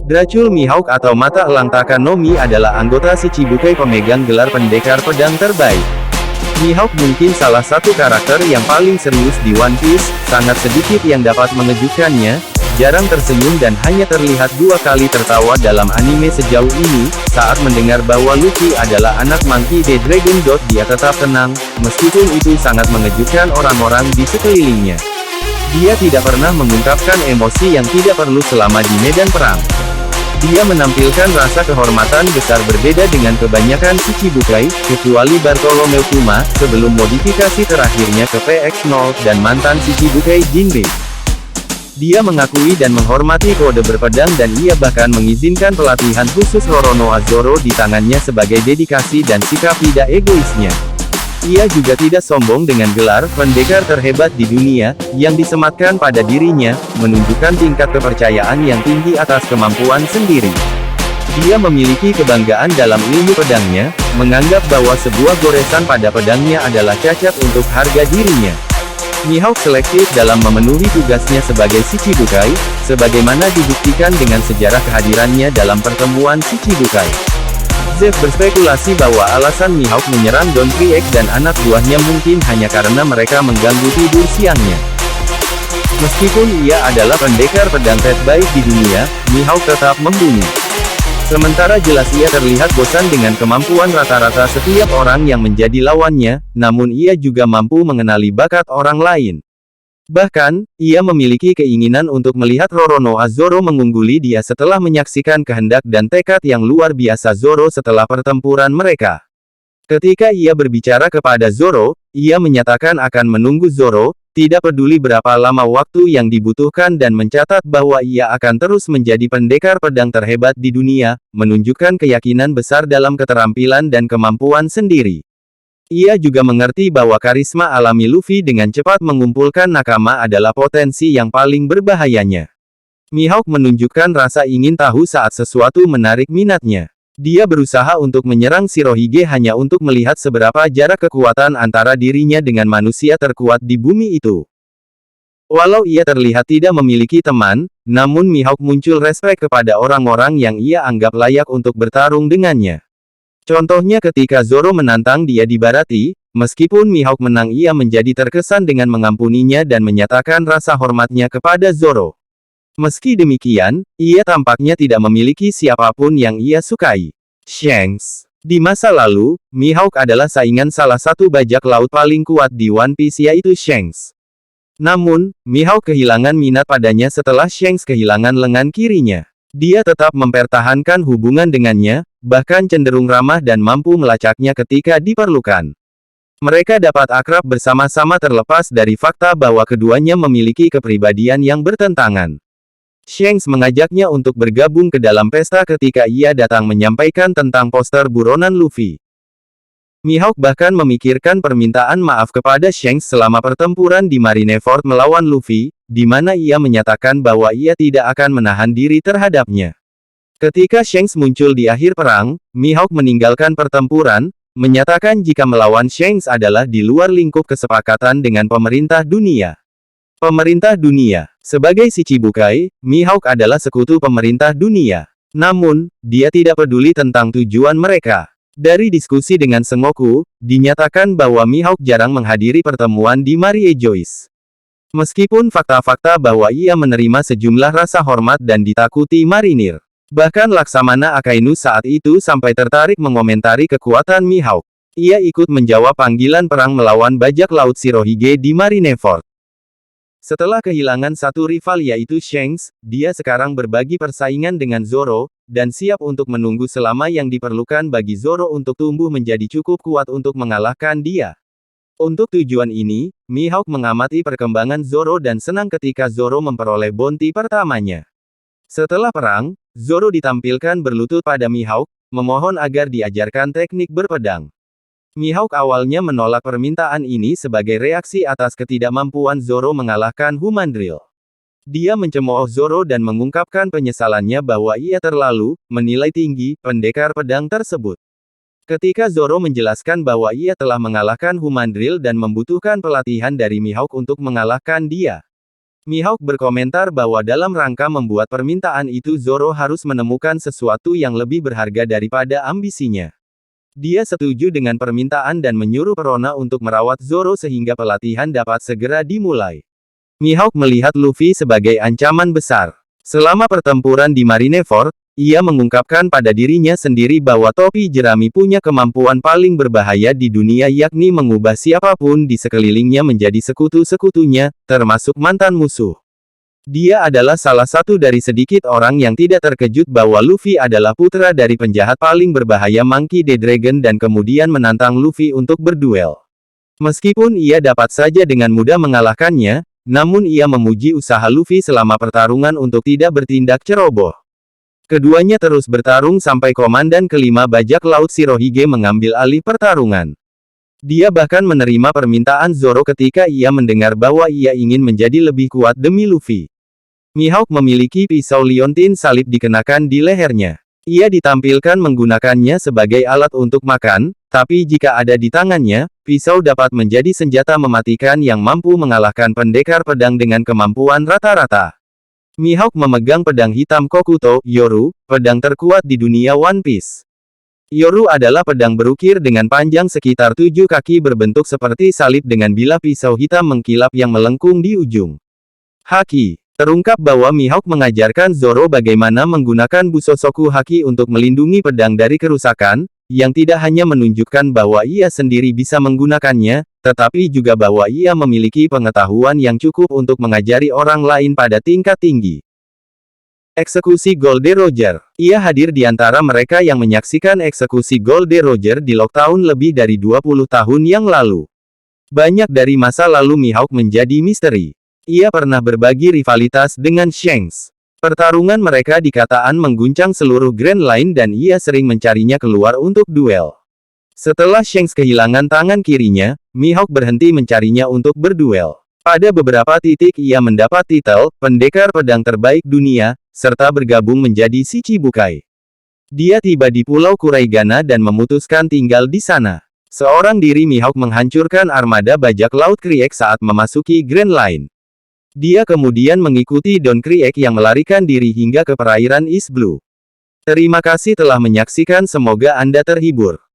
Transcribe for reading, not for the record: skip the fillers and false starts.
Dracul Mihawk atau Mata Elang Takanomi adalah anggota Shichibukai pemegang gelar pendekar pedang terbaik. Mihawk mungkin salah satu karakter yang paling serius di One Piece, sangat sedikit yang dapat mengejutkannya, jarang tersenyum dan hanya terlihat 2 kali tertawa dalam anime sejauh ini. Saat mendengar bahwa Luffy adalah anak Monkey D. Dragon, dia tetap tenang, meskipun itu sangat mengejutkan orang-orang di sekelilingnya. Dia tidak pernah mengungkapkan emosi yang tidak perlu selama di medan perang. Dia menampilkan rasa kehormatan besar berbeda dengan kebanyakan Shichibukai, kecuali Bartholomew Kuma, sebelum modifikasi terakhirnya ke PX-0, dan mantan Shichibukai Jinbei. Dia mengakui dan menghormati kode berpedang dan ia bahkan mengizinkan pelatihan khusus Roronoa Zoro di tangannya sebagai dedikasi dan sikap tidak egoisnya. Ia juga tidak sombong dengan gelar pendekar terhebat di dunia yang disematkan pada dirinya, menunjukkan tingkat kepercayaan yang tinggi atas kemampuan sendiri. Dia memiliki kebanggaan dalam ilmu pedangnya, menganggap bahwa sebuah goresan pada pedangnya adalah cacat untuk harga dirinya. Mihawk selektif dalam memenuhi tugasnya sebagai Shichibukai, sebagaimana dibuktikan dengan sejarah kehadirannya dalam pertemuan Shichibukai. Zeff berspekulasi bahwa alasan Mihawk menyerang Don Krieg dan anak buahnya mungkin hanya karena mereka mengganggu tidur siangnya. Meskipun ia adalah pendekar pedang terbaik di dunia, Mihawk tetap membunuh. Sementara jelas ia terlihat bosan dengan kemampuan rata-rata setiap orang yang menjadi lawannya, namun ia juga mampu mengenali bakat orang lain. Bahkan, ia memiliki keinginan untuk melihat Roronoa Zoro mengungguli dia setelah menyaksikan kehendak dan tekad yang luar biasa Zoro setelah pertempuran mereka. Ketika ia berbicara kepada Zoro, ia menyatakan akan menunggu Zoro, tidak peduli berapa lama waktu yang dibutuhkan dan mencatat bahwa ia akan terus menjadi pendekar pedang terhebat di dunia, menunjukkan keyakinan besar dalam keterampilan dan kemampuan sendiri. Ia juga mengerti bahwa karisma alami Luffy dengan cepat mengumpulkan nakama adalah potensi yang paling berbahayanya. Mihawk menunjukkan rasa ingin tahu saat sesuatu menarik minatnya. Dia berusaha untuk menyerang Shirohige hanya untuk melihat seberapa jarak kekuatan antara dirinya dengan manusia terkuat di bumi itu. Walau ia terlihat tidak memiliki teman, namun Mihawk muncul respek kepada orang-orang yang ia anggap layak untuk bertarung dengannya. Contohnya ketika Zoro menantang dia di Baratie, meskipun Mihawk menang ia menjadi terkesan dengan mengampuninya dan menyatakan rasa hormatnya kepada Zoro. Meski demikian, ia tampaknya tidak memiliki siapapun yang ia sukai. Shanks. Di masa lalu, Mihawk adalah saingan salah satu bajak laut paling kuat di One Piece yaitu Shanks. Namun, Mihawk kehilangan minat padanya setelah Shanks kehilangan lengan kirinya. Dia tetap mempertahankan hubungan dengannya, bahkan cenderung ramah dan mampu melacaknya ketika diperlukan. Mereka dapat akrab bersama-sama terlepas dari fakta bahwa keduanya memiliki kepribadian yang bertentangan. Shanks mengajaknya untuk bergabung ke dalam pesta ketika ia datang menyampaikan tentang poster buronan Luffy. Mihawk bahkan memikirkan permintaan maaf kepada Shanks selama pertempuran di Marineford melawan Luffy, di mana ia menyatakan bahwa ia tidak akan menahan diri terhadapnya. Ketika Shanks muncul di akhir perang, Mihawk meninggalkan pertempuran, menyatakan jika melawan Shanks adalah di luar lingkup kesepakatan dengan pemerintah dunia. Pemerintah dunia. Sebagai Shichibukai, Mihawk adalah sekutu pemerintah dunia. Namun, dia tidak peduli tentang tujuan mereka. Dari diskusi dengan Sengoku, dinyatakan bahwa Mihawk jarang menghadiri pertemuan di Marie Joyce. Meskipun fakta-fakta bahwa ia menerima sejumlah rasa hormat dan ditakuti marinir. Bahkan Laksamana Akainu saat itu sampai tertarik mengomentari kekuatan Mihawk. Ia ikut menjawab panggilan perang melawan bajak laut Shirohige di Marineford. Setelah kehilangan satu rival yaitu Shanks, dia sekarang berbagi persaingan dengan Zoro, dan siap untuk menunggu selama yang diperlukan bagi Zoro untuk tumbuh menjadi cukup kuat untuk mengalahkan dia. Untuk tujuan ini, Mihawk mengamati perkembangan Zoro dan senang ketika Zoro memperoleh bounty pertamanya. Setelah perang, Zoro ditampilkan berlutut pada Mihawk, memohon agar diajarkan teknik berpedang. Mihawk awalnya menolak permintaan ini sebagai reaksi atas ketidakmampuan Zoro mengalahkan Human Drill. Dia mencemooh Zoro dan mengungkapkan penyesalannya bahwa ia terlalu menilai tinggi pendekar pedang tersebut. Ketika Zoro menjelaskan bahwa ia telah mengalahkan Human Drill dan membutuhkan pelatihan dari Mihawk untuk mengalahkan dia, Mihawk berkomentar bahwa dalam rangka membuat permintaan itu Zoro harus menemukan sesuatu yang lebih berharga daripada ambisinya. Dia setuju dengan permintaan dan menyuruh Perona untuk merawat Zoro sehingga pelatihan dapat segera dimulai. Mihawk melihat Luffy sebagai ancaman besar. Selama pertempuran di Marineford, ia mengungkapkan pada dirinya sendiri bahwa topi jerami punya kemampuan paling berbahaya di dunia, yakni mengubah siapapun di sekelilingnya menjadi sekutu-sekutunya, termasuk mantan musuh. Dia adalah salah satu dari sedikit orang yang tidak terkejut bahwa Luffy adalah putra dari penjahat paling berbahaya Monkey D. Dragon dan kemudian menantang Luffy untuk berduel. Meskipun ia dapat saja dengan mudah mengalahkannya, namun ia memuji usaha Luffy selama pertarungan untuk tidak bertindak ceroboh. Keduanya terus bertarung sampai Komandan kelima bajak laut Shirohige mengambil alih pertarungan. Dia bahkan menerima permintaan Zoro ketika ia mendengar bahwa ia ingin menjadi lebih kuat demi Luffy. Mihawk memiliki pisau liontin salib dikenakan di lehernya. Ia ditampilkan menggunakannya sebagai alat untuk makan, tapi jika ada di tangannya, pisau dapat menjadi senjata mematikan yang mampu mengalahkan pendekar pedang dengan kemampuan rata-rata. Mihawk memegang pedang hitam Kokuto, Yoru, pedang terkuat di dunia One Piece. Yoru adalah pedang berukir dengan panjang sekitar 7 kaki berbentuk seperti salib dengan bilah pisau hitam mengkilap yang melengkung di ujung. Haki. Terungkap bahwa Mihawk mengajarkan Zoro bagaimana menggunakan Busosoku Haki untuk melindungi pedang dari kerusakan, yang tidak hanya menunjukkan bahwa ia sendiri bisa menggunakannya, tetapi juga bahwa ia memiliki pengetahuan yang cukup untuk mengajari orang lain pada tingkat tinggi. Eksekusi Goldie Roger. Ia hadir di antara mereka yang menyaksikan eksekusi Goldie Roger di Lockdown lebih dari 20 tahun yang lalu. Banyak dari masa lalu Mihawk menjadi misteri. Ia pernah berbagi rivalitas dengan Shanks. Pertarungan mereka dikataan mengguncang seluruh Grand Line dan ia sering mencarinya keluar untuk duel. Setelah Shanks kehilangan tangan kirinya, Mihawk berhenti mencarinya untuk berduel. Pada beberapa titik ia mendapat titel pendekar pedang terbaik dunia, serta bergabung menjadi Shichibukai. Dia tiba di Pulau Kuraigana dan memutuskan tinggal di sana. Seorang diri Mihawk menghancurkan armada bajak laut Krieg saat memasuki Grand Line. Dia kemudian mengikuti Don Krieg yang melarikan diri hingga ke perairan East Blue. Terima kasih telah menyaksikan, semoga Anda terhibur.